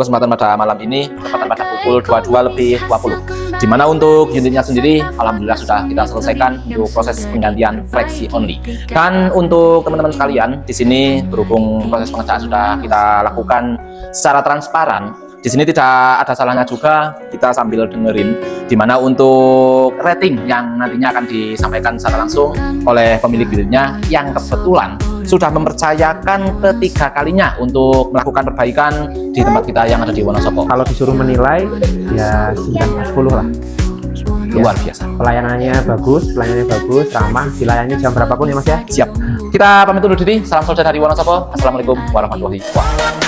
kesempatan pada malam ini tepatnya pada pukul 22.20, dimana untuk unitnya sendiri alhamdulillah sudah kita selesaikan untuk proses penggantian fleksi only. Dan untuk teman-teman sekalian di sini, berhubung proses pengerjaan sudah kita lakukan secara transparan, di sini tidak ada salahnya juga kita sambil dengerin dimana untuk rating yang nantinya akan disampaikan secara langsung oleh pemilik unitnya yang kebetulan sudah mempercayakan ketiga kalinya untuk melakukan perbaikan di tempat kita yang ada di Wonosobo. Kalau disuruh menilai ya 9/10 lah. Luar biasa. Pelayanannya bagus, ramah, dilayani jam berapapun ya Mas ya. Siap. Kita pamit undur diri. Salam sukses dari Wonosobo. Assalamualaikum warahmatullahi wabarakatuh.